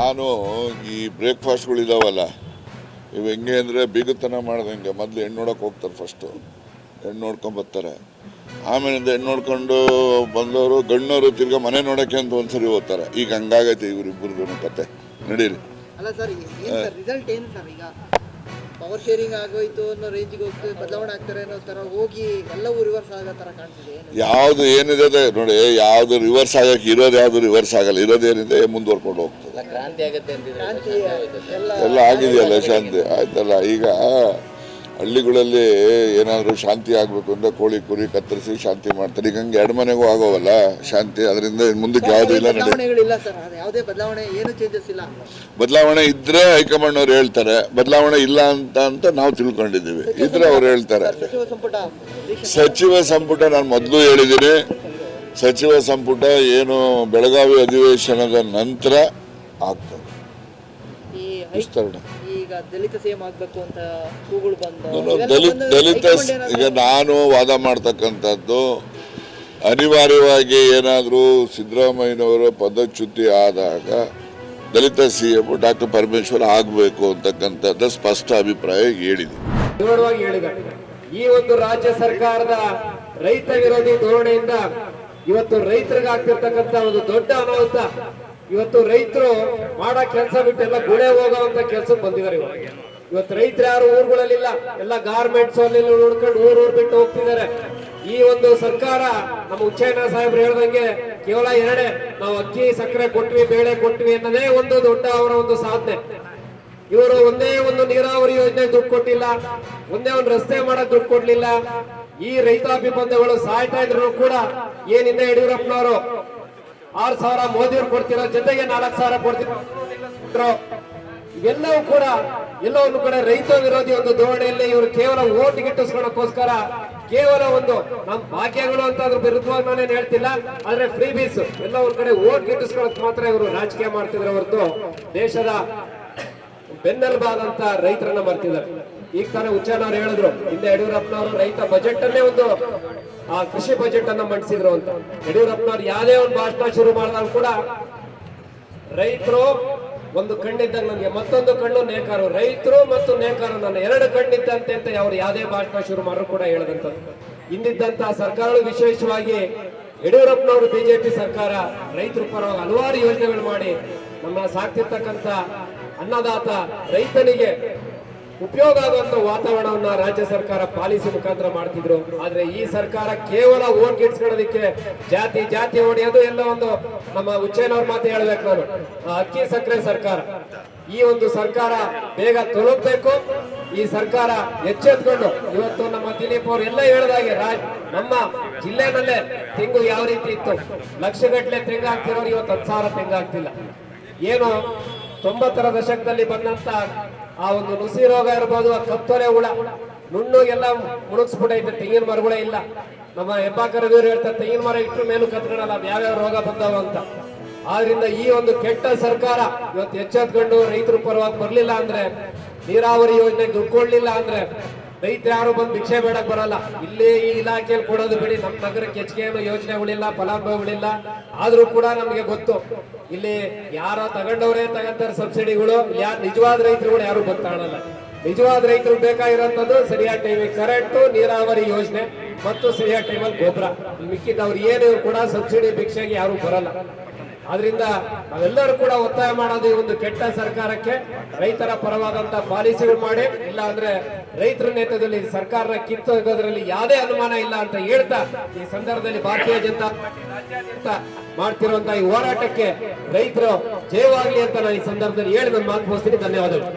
ನಾನು ಈ ಬ್ರೇಕ್ಫಾಸ್ಟ್ಗಳಿದಾವಲ್ಲ ಇವು ಹೆಂಗೆ ಅಂದರೆ ಬೀಗತನ ಮಾಡ್ದಂಗೆ ಮೊದಲು ಹೆಣ್ಣು ನೋಡೋಕೆ ಹೋಗ್ತಾರೆ. ಫಸ್ಟು ಹೆಣ್ಣು ನೋಡ್ಕೊಂಬರ್ತಾರೆ, ಆಮೇಲಿಂದ ಹೆಣ್ಣು ನೋಡ್ಕೊಂಡು ಬಂದವರು ಗಣ್ಣವರು ತಿರ್ಗಾ ಮನೆ ನೋಡೋಕ್ಕೆ ಅಂತ ಒಂದ್ಸರಿ ಹೋಗ್ತಾರೆ. ಈಗ ಹಂಗಾಗೈತೆ ಇವರಿಬ್ಬರದು ಕತೆ. ನಡೀರಿ. ಅಲ್ಲ ಸರ್, ರಿಸಲ್ಟ್ ಏನು ಸರ್? ಈಗ ಪವರ್ ಶೇರಿಂಗ್ ಆಗೋಯ್ತು ಅನ್ನೋ ರೇಂಜಿಗೆ ಹೋಗ್ತದೆ, ಬದಲಾವಣೆ ಆಗ್ತಾರೆ ಅನ್ನೋ ಥರ ಹೋಗಿ ಎಲ್ಲವೂ ರಿವರ್ಸ್ ಆಗೋ ಥರ ಕಾಣ್ತಿದೆ. ಯಾವುದು ಏನಿದೆ ನೋಡಿ, ಯಾವುದು ರಿವರ್ಸ್ ಆಗಕ್ಕೆ ಇರೋದು ಯಾವುದು ರಿವರ್ಸ್ ಆಗಲ್ಲ. ಇರೋದೇನಿದೆ ಮುಂದುವರ್ಕೊಂಡು ಹೋಗ್ತದೆ. ಕ್ರಾಂತಿ ಆಗುತ್ತೆ ಎಲ್ಲ ಆಗಿದೆಯಲ್ಲ, ಶಾಂತಿ ಆಯ್ತಲ್ಲ. ಈಗ ಹಳ್ಳಿಗಳಲ್ಲಿ ಏನಾದರೂ ಶಾಂತಿ ಆಗಬೇಕು ಅಂದರೆ ಕೋಳಿ ಕುರಿ ಕತ್ತರಿಸಿ ಶಾಂತಿ ಮಾಡ್ತಾರೆ. ಈಗ ಹಂಗೆ ಎರಡು ಮನೆಗೂ ಆಗೋವಲ್ಲ ಶಾಂತಿ. ಅದರಿಂದ ಮುಂದಕ್ಕೆ ಯಾವುದೂ ಇಲ್ಲ. ಬದಲಾವಣೆ ಇದ್ರೆ ಹೈಕಮಾಂಡ್ ಅವ್ರು ಹೇಳ್ತಾರೆ, ಬದಲಾವಣೆ ಇಲ್ಲ ಅಂತ ನಾವು ತಿಳ್ಕೊಂಡಿದ್ದೀವಿ. ಇದ್ರೆ ಅವ್ರು ಹೇಳ್ತಾರೆ. ಸಚಿವ ಸಂಪುಟ ನಾನು ಮೊದಲು ಹೇಳಿದ್ದೀನಿ, ಸಚಿವ ಸಂಪುಟ ಏನು ಬೆಳಗಾವಿ ಅಧಿವೇಶನದ ನಂತರ ಆಗ್ತದೆ ವಿಸ್ತರಣೆ. ದಲಿತ ಈಗ ನಾನು ವಾದ ಮಾಡ್ತಕ್ಕಂಥದ್ದು, ಅನಿವಾರ್ಯವಾಗಿ ಏನಾದರೂ ಸಿದ್ದರಾಮಯ್ಯನವರ ಪದಚ್ಯುತಿ ಆದಾಗ ದಲಿತ CM ಡಾಕ್ಟರ್ ಪರಮೇಶ್ವರ್ ಆಗಬೇಕು ಅಂತಕ್ಕಂಥದ್ದು ಸ್ಪಷ್ಟ ಅಭಿಪ್ರಾಯ ಹೇಳಿದೆ. ಈ ಒಂದು ರಾಜ್ಯ ಸರ್ಕಾರದ ರೈತ ವಿರೋಧಿ ಧೋರಣೆಯಿಂದ ಇವತ್ತು ರೈತರಿಗೆ ಆಗ್ತಿರ್ತಕ್ಕಂಥ ಒಂದು ದೊಡ್ಡ ಅನಾಹುತ. ಇವತ್ತು ರೈತರು ಮಾಡೋ ಕೆಲಸ ಬಿಟ್ಟೆಲ್ಲ ಗುಳೆ ಹೋಗೋವಂತ ಕೆಲ್ಸಕ್ಕೆ ಬಂದಿದ್ದಾರೆ. ಇವತ್ತು ರೈತರು ಯಾರು ಊರುಗಳಲ್ಲಿಲ್ಲ, ಎಲ್ಲ ಗಾರ್ಮೆಂಟ್ಸ್ ಅಲ್ಲಿ ನೋಡ್ಕೊಂಡು ಊರು ಬಿಟ್ಟು ಹೋಗ್ತಿದ್ದಾರೆ. ಈ ಒಂದು ಸರ್ಕಾರ ನಮ್ಮ ಉಚ್ಚಯ್ಯನ ಸಾಹೇಬ್ರು ಹೇಳ್ದಂಗೆ ಕೇವಲ ಎರಡೇ, ನಾವು ಅಕ್ಕಿ ಸಕ್ಕರೆ ಕೊಟ್ವಿ, ಬೇಳೆ ಕೊಟ್ವಿ ಅನ್ನೋದೇ ಒಂದು ದೊಡ್ಡ ಅವರ ಒಂದು ಸಾಧನೆ. ಇವರು ಒಂದೇ ಒಂದು ನೀರಾವರಿ ಯೋಜನೆ ದುಡ್ಡು ಕೊಟ್ಟಿಲ್ಲ, ಒಂದೇ ಒಂದು ರಸ್ತೆ ಮಾಡಕ್ ದುಡ್ಡು ಕೊಡ್ಲಿಲ್ಲ. ಈ ರೈತಾಪಿ ಬಂಧುಗಳು ಸಾಯ್ತಾ ಇದ್ರು ಕೂಡ ಏನಿಂದ ಯಡಿಯೂರಪ್ಪನವರು 6,000 ಮೋದಿಯವರು ಕೊಡ್ತಿರೋ ಜೊತೆಗೆ 4,000 ಕೊಡ್ತಿರೋ, ಇವೆಲ್ಲವೂ ಕೂಡ ಎಲ್ಲೋ ಒಂದು ಕಡೆ ರೈತ ವಿರೋಧಿ ಒಂದು ಧೋರಣೆಯಲ್ಲಿ ಇವರು ಕೇವಲ ಓಟ್ ಗಿಟ್ಟಿಸ್ಕೊಳ್ಳೋಕ್ಕೋಸ್ಕರ ಕೇವಲ ಒಂದು ನಮ್ಮ ಭಾಗ್ಯಗಳು ಅಂತ ಅದ್ರ ವಿರುದ್ಧವಾಗಿ ನಾನೇನು ಹೇಳ್ತಿಲ್ಲ, ಆದ್ರೆ ಫ್ರೀ ಬೀಸ್ ಎಲ್ಲ ಒಂದ್ ಕಡೆ ಓಟ್ ಗಿಟ್ಟಿಸ್ಕೊಳ್ಳೋಕೆ ಮಾತ್ರ ಇವರು ರಾಜಕೀಯ ಮಾಡ್ತಿದ್ರೆ ಹೊರತು ದೇಶದ ಬೆನ್ನೆಲುಬಾದಂತ ರೈತರನ್ನ ಮಾಡ್ತಿದ್ದಾರೆ. ಈಗ ತಾನೇ ಉಚ್ಚನವ್ರು ಹೇಳಿದ್ರು, ಹಿಂದೆ ಯಡಿಯೂರಪ್ಪನವರು ರೈತ ಬಜೆಟ್ ಅನ್ನೇ ಒಂದು ಕೃಷಿ ಬಜೆಟ್ ಅನ್ನ ಮಂಡಿಸಿದ್ರು ಅಂತ. ಯಡಿಯೂರಪ್ಪನವ್ರು ಯಾವುದೇ ಒಂದು ಭಾಷಣ ಶುರು ಮಾಡಿದಾಗ ಕೂಡ ರೈತರು ಒಂದು ಕಣ್ಣಿದ್ದಾಗ ನನಗೆ ಮತ್ತೊಂದು ಕಣ್ಣು ನೇಕಾರು, ರೈತರು ಮತ್ತು ನೇಕಾರು ನನ್ನ ಎರಡು ಕಣ್ಣಿದ್ದಂತೆ ಅಂತ ಅವ್ರು ಯಾವುದೇ ಭಾಷಣ ಶುರು ಮಾಡಿದ್ರು ಕೂಡ ಹೇಳದಂತದ್ದು. ಹಿಂದಿದ್ದಂತ ಸರ್ಕಾರಗಳು, ವಿಶೇಷವಾಗಿ ಯಡಿಯೂರಪ್ಪನವರು ಬಿಜೆಪಿ ಸರ್ಕಾರ ರೈತರ ಪರವಾಗಿ ಹಲವಾರು ಯೋಜನೆಗಳು ಮಾಡಿ ನಮ್ಮ ಸಾಕ್ತಿರ್ತಕ್ಕಂಥ ಅನ್ನದಾತ ರೈತನಿಗೆ ಉಪಯೋಗ ಆಗುವಂತ ವಾತಾವರಣವನ್ನ ರಾಜ್ಯ ಸರ್ಕಾರ ಪಾಲಿಸಿ ಮುಖಾಂತರ ಮಾಡ್ತಿದ್ರು. ಆದ್ರೆ ಈ ಸರ್ಕಾರ ಕೇವಲ ಓಟ್ ಗಿಟ್ಸ್ಕೊಳ್ಳೋದಕ್ಕೆ ಜಾತಿ ಹೊಡೆಯೋದು ಎಲ್ಲ ಒಂದು ನಮ್ಮ ಉಚ್ಚಯ್ಯನವ್ರ ಮಾತು ಹೇಳ್ಬೇಕು ನಾನು. ಅಕ್ಕಿ ಸಕ್ಕರೆ ಸರ್ಕಾರ, ಈ ಒಂದು ಸರ್ಕಾರ ಬೇಗ ತೊಲಗಬೇಕು. ಈ ಸರ್ಕಾರ ಎಚ್ಚೆತ್ಕೊಂಡು ಇವತ್ತು ನಮ್ಮ ದಿಲೀಪ್ ಅವರು ಎಲ್ಲ ಹೇಳಿದಾಗೆ ನಮ್ಮ ಜಿಲ್ಲೆನಲ್ಲೇ ತೆಂಗು ಯಾವ ರೀತಿ ಇತ್ತು, ಲಕ್ಷಗಟ್ಟಲೆ ತೆಂಗು ಹಾಕ್ತಿರೋರು ಇವತ್ತು 10,000 ತೆಂಗು ಆಗ್ತಿಲ್ಲ. ಏನು 90ರ ದಶಕದಲ್ಲಿ ಬಂದಂತ ಆ ಒಂದು ನುಸಿ ರೋಗ ಇರ್ಬೋದು, ಆ ಕತ್ತೊರೆ ಹುಳ ನುಣ್ಣಗೆಲ್ಲ ಮುಳುಗಿಸ್ಬಿಟ್ಟೈತೆ, ತೆಂಗಿನ ಮರಗಳೇ ಇಲ್ಲ. ನಮ್ಮ ಹೆಬ್ಬಾಕರದವ್ರು ಹೇಳ್ತಾರೆ, ತೆಂಗಿನ ಮರ ಇಟ್ಟರು ಮೇಲೂ ಕತ್ಕೊಳ್ಳಲ್ಲ, ಯಾವ್ಯಾವ ರೋಗ ಬಂದಾವ ಅಂತ. ಆದ್ರಿಂದ ಈ ಒಂದು ಕೆಟ್ಟ ಸರ್ಕಾರ ಇವತ್ತು ಎಚ್ಚೆತ್ಕೊಂಡು ರೈತರ ಪರವಾಗಿ ಬರ್ಲಿಲ್ಲ ಅಂದ್ರೆ, ನೀರಾವರಿ ಯೋಜನೆ ದುಡ್ಡು ಕೊಡ್ಲಿಲ್ಲ ಅಂದ್ರೆ ರೈತರು ಯಾರು ಬಂದು ಭಿಕ್ಷೆ ಬೇಡಕ್ ಬರಲ್ಲ. ಇಲ್ಲೇ ಈ ಇಲಾಖೆಯಲ್ಲಿ ಕೊಡೋದು ಬಿಡಿ, ನಮ್ಮ ನಗರಕ್ಕೆ ಹೆಚ್ಚಿಗೆ ಏನು ಯೋಜನೆಗಳಿಲ್ಲ, ಫಲಾನುಭವಿಗಳಿಲ್ಲ. ಆದ್ರೂ ಕೂಡ ನಮ್ಗೆ ಗೊತ್ತು, ಇಲ್ಲಿ ಯಾರೋ ತಗೊಂಡವ್ರೆ ತಗಂತಾರೆ ಸಬ್ಸಿಡಿಗಳು. ಯಾರು ನಿಜವಾದ ರೈತರುಗಳು ಯಾರು ಗೊತ್ತಾಗಲ್ಲ. ನಿಜವಾದ ರೈತರು ಬೇಕಾಗಿರೋಂಥದ್ದು ಸರಿಯಾದ ಟೈಮಿಗೆ ಕರೆಂಟು, ನೀರಾವರಿ ಯೋಜನೆ ಮತ್ತು ಸರಿಯಾದ ಟೈಮಲ್ಲಿ ಗೊಬ್ಬರ. ಮಿಕ್ಕಿದವ್ರು ಏನು ಕೂಡ ಸಬ್ಸಿಡಿ ಭಿಕ್ಷೆಗೆ ಯಾರು ಬರಲ್ಲ. ಆದ್ರಿಂದ ನಾವೆಲ್ಲರೂ ಕೂಡ ಒತ್ತಾಯ ಮಾಡೋದು, ಈ ಒಂದು ಕೆಟ್ಟ ಸರ್ಕಾರಕ್ಕೆ ರೈತರ ಪರವಾದಂತ ಪಾಲಿಸಿಗಳು ಮಾಡಿ, ಇಲ್ಲ ಅಂದ್ರೆ ರೈತರ ನೇತೃತ್ವದಲ್ಲಿ ಸರ್ಕಾರನ ಕಿತ್ತೋಗೋದ್ರಲ್ಲಿ ಯಾವುದೇ ಅನುಮಾನ ಇಲ್ಲ ಅಂತ ಹೇಳ್ತಾ, ಈ ಸಂದರ್ಭದಲ್ಲಿ ಭಾರತೀಯ ಜನತಾ ಪಾರ್ಟಿ ರಾಜ್ಯಾದ್ಯಂತ ಮಾಡ್ತಿರುವಂತಹ ಈ ಹೋರಾಟಕ್ಕೆ ರೈತರು ಜಯವಾಗ್ಲಿ ಅಂತ ನಾನು ಈ ಸಂದರ್ಭದಲ್ಲಿ ಹೇಳಿ ನನ್ನ ಮಾತು ಮುಗಿಸ್ತೀನಿ. ಧನ್ಯವಾದಗಳು.